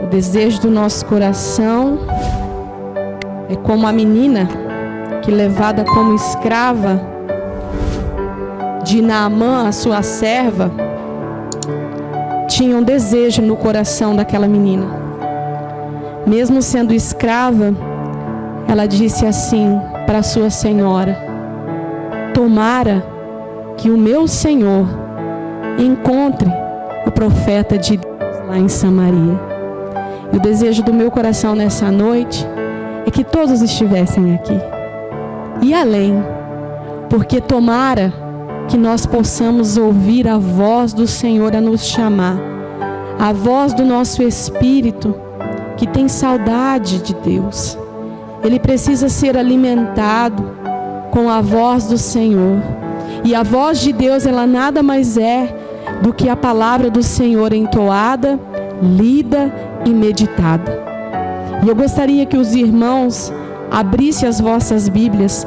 desejo do nosso coração é como a menina que, levada como escrava de Naamã, a sua serva, tinha um desejo no coração daquela menina. Mesmo sendo escrava, ela disse assim para sua senhora: tomara que o meu Senhor encontre o profeta de Deus lá em Samaria. E o desejo do meu coração nessa noite é que todos estivessem aqui e além, porque tomara que nós possamos ouvir a voz do Senhor a nos chamar, a voz do nosso espírito que tem saudade de Deus. Ele precisa ser alimentado com a voz do Senhor. E a voz de Deus, ela nada mais é do que a palavra do Senhor entoada, lida e meditada. E eu gostaria que os irmãos abrissem as vossas Bíblias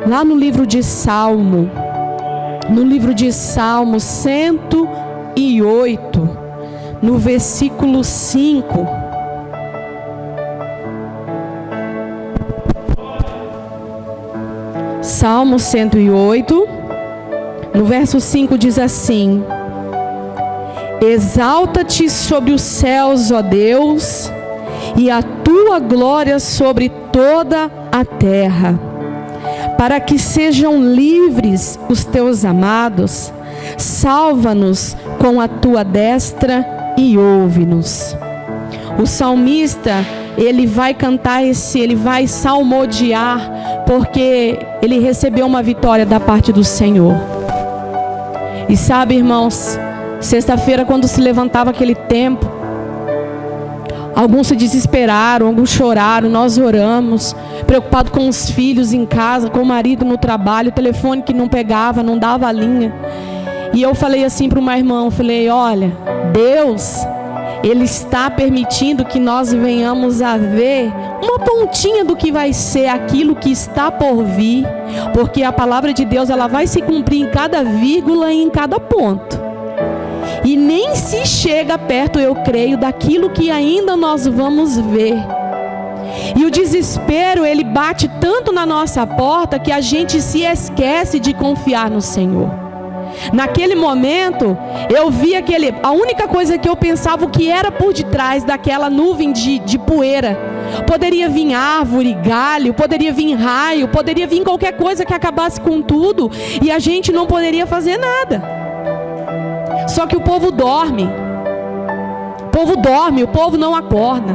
lá no livro de Salmo, no livro de Salmo 108, no versículo 5. Salmo 108, no verso 5 diz assim: exalta-te sobre os céus, ó Deus, e a tua glória sobre toda a terra, para que sejam livres os teus amados. Salva-nos com a tua destra e ouve-nos. O salmista, ele vai cantar ele vai salmodiar, porque ele recebeu uma vitória da parte do Senhor. E sabe, irmãos, sexta-feira, quando se levantava aquele tempo, alguns se desesperaram, alguns choraram, nós oramos, preocupados com os filhos em casa, com o marido no trabalho, o telefone que não pegava, não dava a linha. E eu falei assim para uma irmã, falei: olha, Deus, Ele está permitindo que nós venhamos a ver uma pontinha do que vai ser aquilo que está por vir, porque a palavra de Deus, ela vai se cumprir em cada vírgula e em cada ponto. E nem se chega perto, eu creio, daquilo que ainda nós vamos ver. E o desespero, ele bate tanto na nossa porta que a gente se esquece de confiar no Senhor. Naquele momento, eu vi a única coisa que eu pensava, o que era por detrás daquela nuvem de poeira. Poderia vir árvore, galho, poderia vir raio, poderia vir qualquer coisa que acabasse com tudo, e a gente não poderia fazer nada. Só que o povo dorme, o povo não acorda.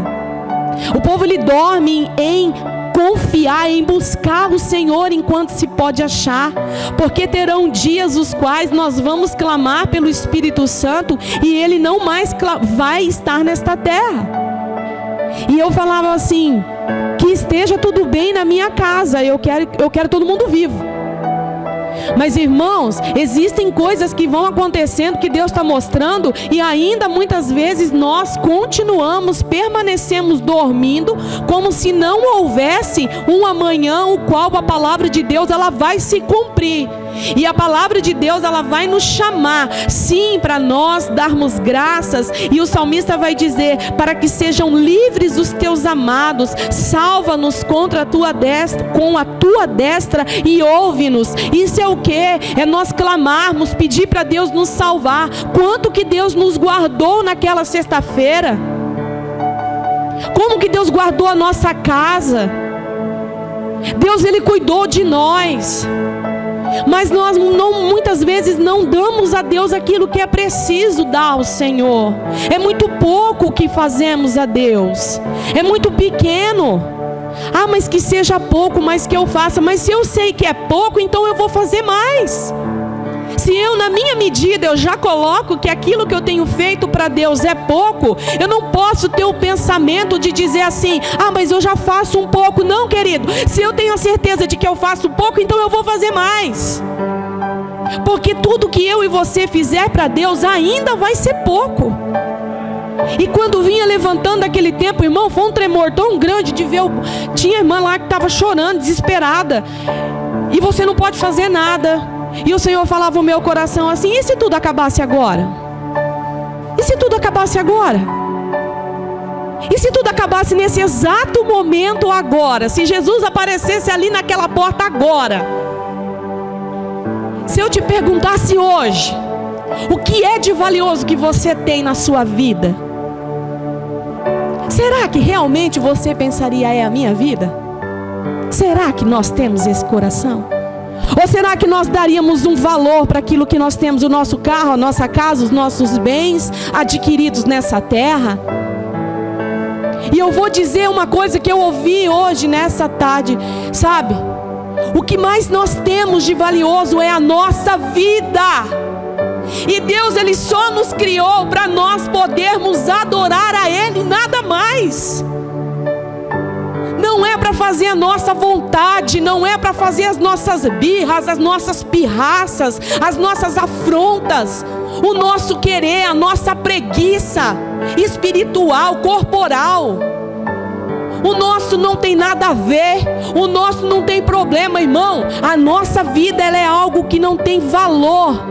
O povo, ele dorme em confiar, em buscar o Senhor enquanto se pode achar, porque terão dias os quais nós vamos clamar pelo Espírito Santo e Ele não mais vai estar nesta terra. E eu falava assim: que esteja tudo bem na minha casa, eu quero todo mundo vivo. Mas, irmãos, existem coisas que vão acontecendo, que Deus está mostrando, e ainda muitas vezes nós permanecemos dormindo, como se não houvesse um amanhã, o qual a palavra de Deus, ela vai se cumprir. E a palavra de Deus, ela vai nos chamar, sim, para nós darmos graças. E o salmista vai dizer: para que sejam livres os teus amados, salva-nos com a tua destra e ouve-nos. Isso é o que? É nós clamarmos, pedir para Deus nos salvar. Quanto que Deus nos guardou naquela sexta-feira? Como que Deus guardou a nossa casa? Deus, Ele cuidou de nós. Mas nós muitas vezes não damos a Deus aquilo que é preciso dar ao Senhor. É muito pouco o que fazemos a Deus, é muito pequeno. Ah, mas que seja pouco, mas que eu faça. Mas se eu sei que é pouco, então eu vou fazer mais. Se eu, na minha medida, eu já coloco que aquilo que eu tenho feito para Deus é pouco, eu não posso ter o pensamento de dizer assim: ah, mas eu já faço um pouco. Não, querido, se eu tenho a certeza de que eu faço pouco, então eu vou fazer mais. Porque tudo que eu e você fizer para Deus ainda vai ser pouco. E quando vinha levantando aquele tempo, irmão, foi um tremor tão grande de ver. Tinha irmã lá que estava chorando, desesperada, e você não pode fazer nada. E o Senhor falava no meu coração assim: e se tudo acabasse agora? E se tudo acabasse agora? E se tudo acabasse nesse exato momento agora? Se Jesus aparecesse ali naquela porta agora? Se eu te perguntasse hoje, o que é de valioso que você tem na sua vida? Será que realmente você pensaria, é a minha vida? Será que nós temos esse coração? Ou será que nós daríamos um valor para aquilo que nós temos, o nosso carro, a nossa casa, os nossos bens adquiridos nessa terra? E eu vou dizer uma coisa que eu ouvi hoje nessa tarde, sabe? O que mais nós temos de valioso é a nossa vida. E Deus, Ele só nos criou para nós podermos adorar a Ele, nada mais. Não é para fazer a nossa vontade, não é para fazer as nossas birras, as nossas pirraças, as nossas afrontas, o nosso querer, a nossa preguiça espiritual, corporal. O nosso não tem nada a ver, o nosso não tem problema, irmão. A nossa vida, ela é algo que não tem valor.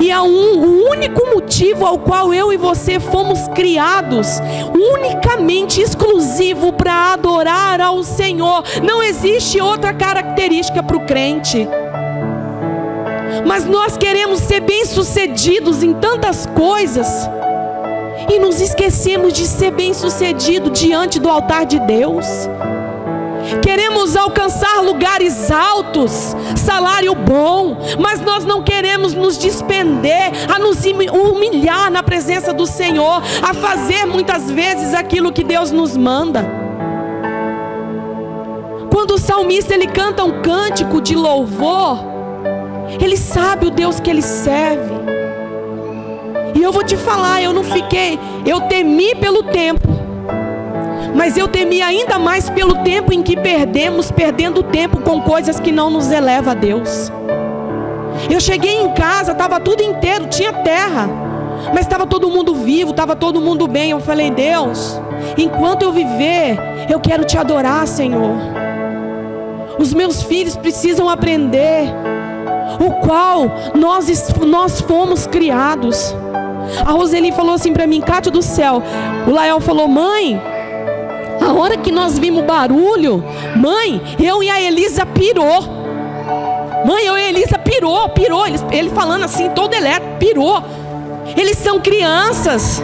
E há o único motivo ao qual eu e você fomos criados, unicamente exclusivo para adorar ao Senhor. Não existe outra característica para o crente. Mas nós queremos ser bem-sucedidos em tantas coisas e nos esquecemos de ser bem-sucedido diante do altar de Deus. Queremos alcançar lugares altos, salário bom, mas nós não queremos nos despender a nos humilhar na presença do Senhor, a fazer muitas vezes aquilo que Deus nos manda. Quando o salmista ele canta um cântico de louvor, ele sabe o Deus que ele serve. E eu vou te falar, eu temi pelo tempo, mas eu temi ainda mais pelo tempo em que perdendo tempo com coisas que não nos elevam a Deus. Eu cheguei em casa, estava tudo inteiro, tinha terra, mas estava todo mundo vivo, estava todo mundo bem. Eu falei, Deus, enquanto eu viver, eu quero te adorar, Senhor. Os meus filhos precisam aprender o qual nós fomos criados. A Roseli falou assim para mim, Cátia do céu, o Lael falou, mãe, a hora que nós vimos o barulho, mãe, eu e a Elisa pirou. Mãe, eu e a Elisa pirou. Ele falando assim, todo elétrico, pirou. Eles são crianças.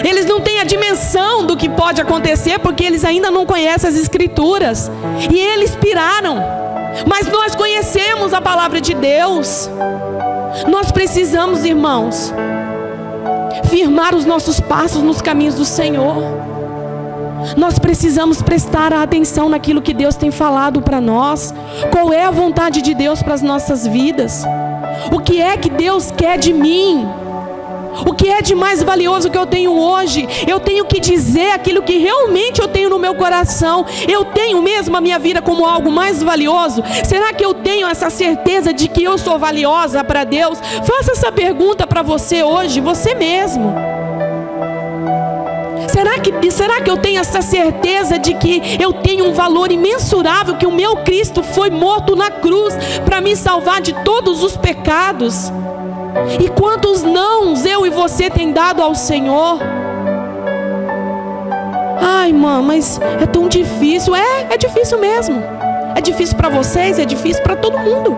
Eles não têm a dimensão do que pode acontecer, porque eles ainda não conhecem as escrituras. E eles piraram. Mas nós conhecemos a palavra de Deus. Nós precisamos, irmãos, firmar os nossos passos nos caminhos do Senhor. Nós precisamos prestar atenção naquilo que Deus tem falado para nós. Qual é a vontade de Deus para as nossas vidas? O que é que Deus quer de mim? O que é de mais valioso que eu tenho hoje? Eu tenho que dizer aquilo que realmente eu tenho no meu coração. Eu tenho mesmo a minha vida como algo mais valioso? Será que eu tenho essa certeza de que eu sou valiosa para Deus? Faça essa pergunta para você hoje, você mesmo. Será que eu tenho essa certeza de que eu tenho um valor imensurável, que o meu Cristo foi morto na cruz para me salvar de todos os pecados? E quantos nãos eu e você tem dado ao Senhor? Ai, irmã, mas é tão difícil. É difícil mesmo. É difícil para vocês, é difícil para todo mundo.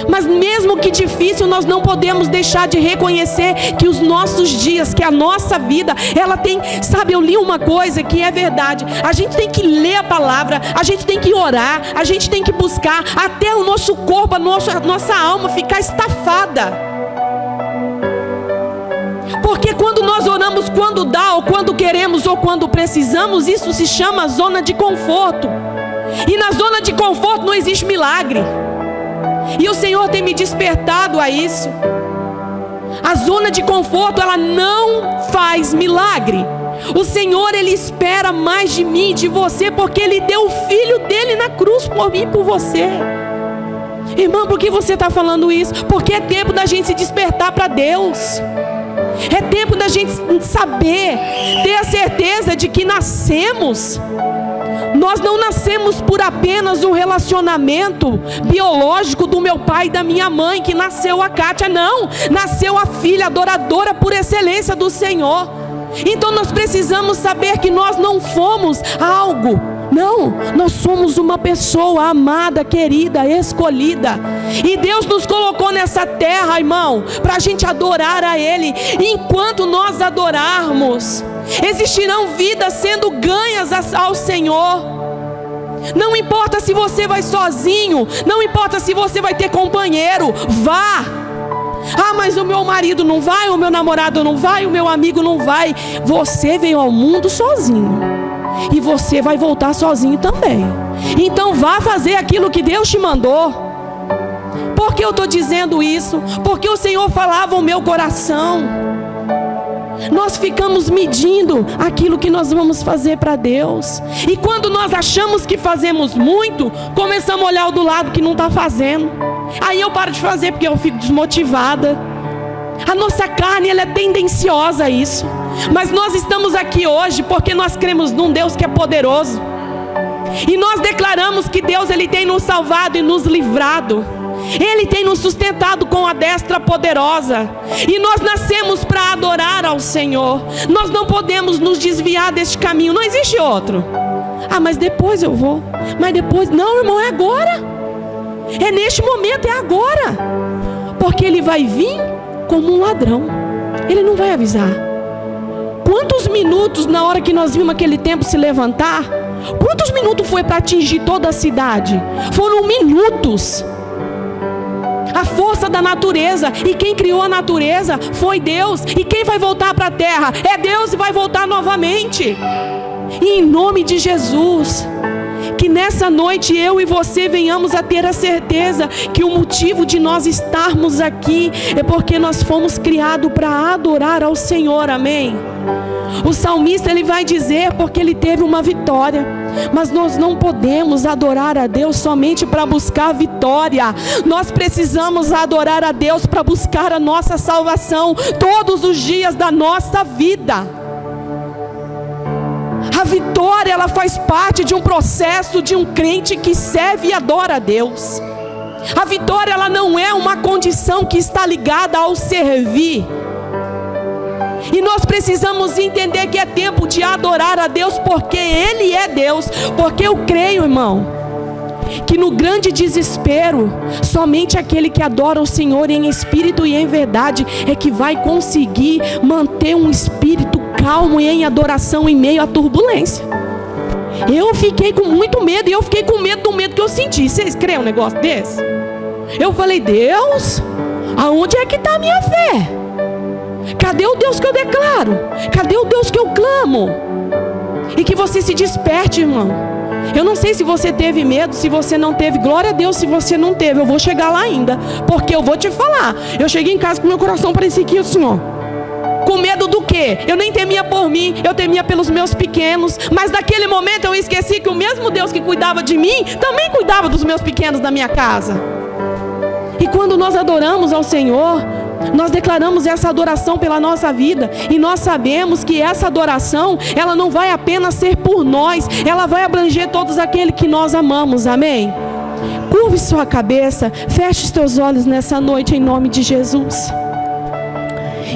Mas mesmo que difícil, nós não podemos deixar de reconhecer que os nossos dias, que a nossa vida, ela tem, sabe, eu li uma coisa que é verdade. A gente tem que ler a palavra, a gente tem que orar, a gente tem que buscar até o nosso corpo, a nossa alma ficar estafada. Porque quando nós oramos, quando dá, ou quando queremos, ou quando precisamos, isso se chama zona de conforto. E na zona de conforto não existe milagre. E o Senhor tem me despertado a isso. A zona de conforto, ela não faz milagre. O Senhor, Ele espera mais de mim, de você, porque Ele deu o Filho dEle na cruz por mim e por você. Irmão, por que você está falando isso? Porque é tempo da gente se despertar para Deus. É tempo da gente saber, ter a certeza de que nascemos. Nós não nascemos por apenas um relacionamento biológico do meu pai e da minha mãe, que nasceu a Cátia, não. Nasceu a filha adoradora por excelência do Senhor. Então nós precisamos saber que nós não fomos algo. Não, nós somos uma pessoa amada, querida, escolhida. E Deus nos colocou nessa terra, irmão, para a gente adorar a Ele. E enquanto nós adorarmos, existirão vidas sendo ganhas ao Senhor. Não importa se você vai sozinho, não importa se você vai ter companheiro, vá. Ah, mas o meu marido não vai, o meu namorado não vai, o meu amigo não vai. Você veio ao mundo sozinho, e você vai voltar sozinho também. Então vá fazer aquilo que Deus te mandou. Por que eu estou dizendo isso? Porque o Senhor falava ao meu coração. Nós ficamos medindo aquilo que nós vamos fazer para Deus. E quando nós achamos que fazemos muito, começamos a olhar o do lado que não está fazendo. Aí eu paro de fazer porque eu fico desmotivada. A nossa carne, ela é tendenciosa a isso. Mas nós estamos aqui hoje porque nós cremos num Deus que é poderoso. E nós declaramos que Deus, Ele tem nos salvado e nos livrado. Ele tem nos sustentado com a destra poderosa. E nós nascemos para adorar ao Senhor. Nós não podemos nos desviar deste caminho. Não existe outro. Ah, mas depois eu vou. Mas depois, não, irmão, é agora. É neste momento, é agora. Porque Ele vai vir como um ladrão. Ele não vai avisar. Quantos minutos na hora que nós vimos aquele templo se levantar? Quantos minutos foi para atingir toda a cidade? Foram minutos. A força da natureza. E quem criou a natureza foi Deus. E quem vai voltar para a terra? É Deus, e vai voltar novamente. E em nome de Jesus, que nessa noite eu e você venhamos a ter a certeza que o motivo de nós estarmos aqui é porque nós fomos criados para adorar ao Senhor, amém? O salmista, ele vai dizer porque ele teve uma vitória. Mas nós não podemos adorar a Deus somente para buscar vitória. Nós precisamos adorar a Deus para buscar a nossa salvação todos os dias da nossa vida. A vitória, ela faz parte de um processo de um crente que serve e adora a Deus. A vitória, ela não é uma condição que está ligada ao servir. E nós precisamos entender que é tempo de adorar a Deus porque Ele é Deus. Porque eu creio, irmão, que no grande desespero, somente aquele que adora o Senhor em espírito e em verdade é que vai conseguir manter um espírito calmo e em adoração em meio à turbulência. Eu fiquei com muito medo, e eu fiquei com medo do medo que eu senti. Vocês creem um negócio desse? Eu falei, Deus, aonde é que está a minha fé? Cadê o Deus que eu declaro? Cadê o Deus que eu clamo? E que você se desperte, irmão. Eu não sei se você teve medo, se você não teve. Glória a Deus se você não teve. Eu vou chegar lá ainda. Porque eu vou te falar. Eu cheguei em casa com meu coração parecia aqui, assim, ó. Com medo do quê? Eu nem temia por mim, eu temia pelos meus pequenos. Mas naquele momento eu esqueci que o mesmo Deus que cuidava de mim também cuidava dos meus pequenos da minha casa. E quando nós adoramos ao Senhor, nós declaramos essa adoração pela nossa vida. E nós sabemos que essa adoração, ela não vai apenas ser por nós, ela vai abranger todos aqueles que nós amamos, amém? Curve sua cabeça, feche os teus olhos nessa noite em nome de Jesus.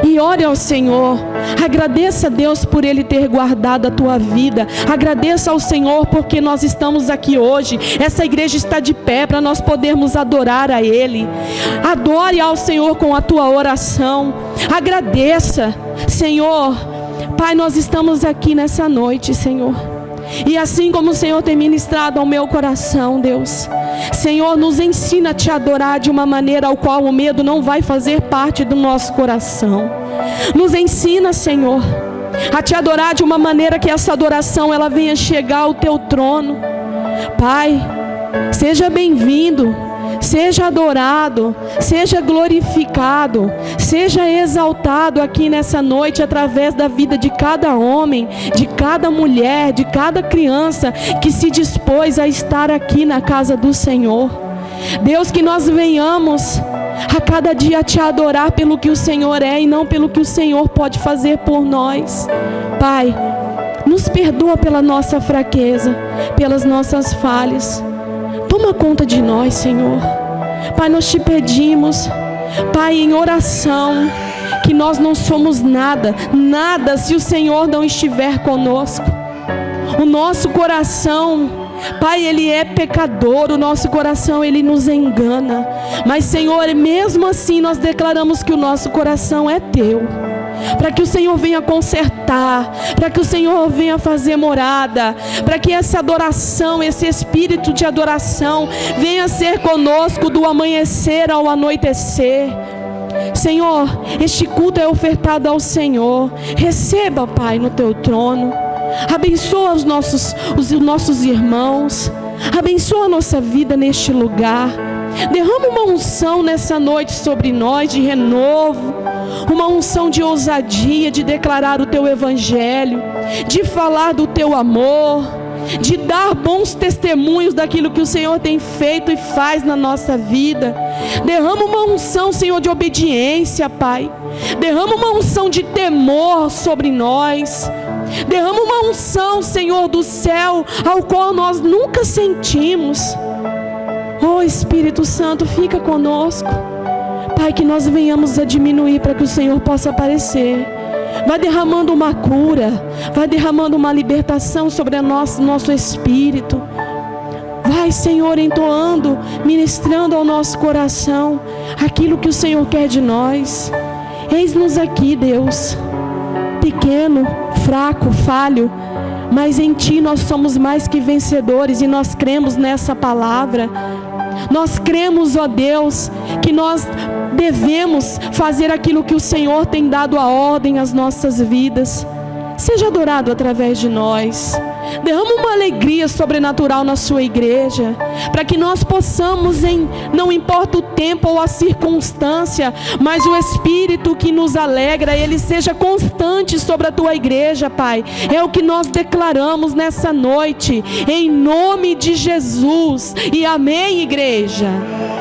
E ore ao Senhor. Agradeça a Deus por Ele ter guardado a tua vida. Agradeça ao Senhor porque nós estamos aqui hoje. Essa igreja está de pé para nós podermos adorar a Ele. Adore ao Senhor com a tua oração. Agradeça, Senhor. Pai, nós estamos aqui nessa noite, Senhor. E assim como o Senhor tem ministrado ao meu coração, Deus, Senhor, nos ensina a te adorar de uma maneira ao qual o medo não vai fazer parte do nosso coração. Nos ensina, Senhor, a te adorar de uma maneira que essa adoração ela venha chegar ao teu trono. Pai, seja bem-vindo, seja adorado, seja glorificado, seja exaltado aqui nessa noite através da vida de cada homem, de cada mulher, de cada criança que se dispôs a estar aqui na casa do Senhor. Deus, que nós venhamos a cada dia te adorar pelo que o Senhor é e não pelo que o Senhor pode fazer por nós. Pai, nos perdoa pela nossa fraqueza, pelas nossas falhas. Toma conta de nós, Senhor. Pai, nós te pedimos, Pai, em oração, que nós não somos nada, nada se o Senhor não estiver conosco. O nosso coração, Pai, ele é pecador, o nosso coração ele nos engana, mas Senhor, mesmo assim nós declaramos que o nosso coração é teu, para que o Senhor venha consertar, para que o Senhor venha fazer morada, para que essa adoração, esse espírito de adoração venha ser conosco do amanhecer ao anoitecer. Senhor, este culto é ofertado ao Senhor. Receba, Pai, no teu trono. Abençoa os nossos irmãos. Abençoa a nossa vida neste lugar. Derrama uma unção nessa noite sobre nós de renovo, uma unção de ousadia, de declarar o teu evangelho, de falar do teu amor, de dar bons testemunhos daquilo que o Senhor tem feito e faz na nossa vida. Derrama uma unção, Senhor, de obediência, Pai. Derrama uma unção de temor sobre nós. Derrama uma unção, Senhor, do céu, ao qual nós nunca sentimos. Oh Espírito Santo, fica conosco, Pai, que nós venhamos a diminuir para que o Senhor possa aparecer. Vai derramando uma cura, vai derramando uma libertação sobre o nosso espírito. Vai, Senhor, entoando, ministrando ao nosso coração aquilo que o Senhor quer de nós. Eis-nos aqui, Deus, pequeno, fraco, falho, mas em Ti nós somos mais que vencedores e nós cremos nessa palavra. Nós cremos, ó Deus, que nós devemos fazer aquilo que o Senhor tem dado a ordem às nossas vidas. Seja adorado através de nós. Derrama uma alegria sobrenatural na sua igreja, para que nós possamos, não importa o tempo ou a circunstância, mas o Espírito que nos alegra, ele seja constante sobre a tua igreja, Pai. É o que nós declaramos nessa noite, em nome de Jesus. E amém, igreja.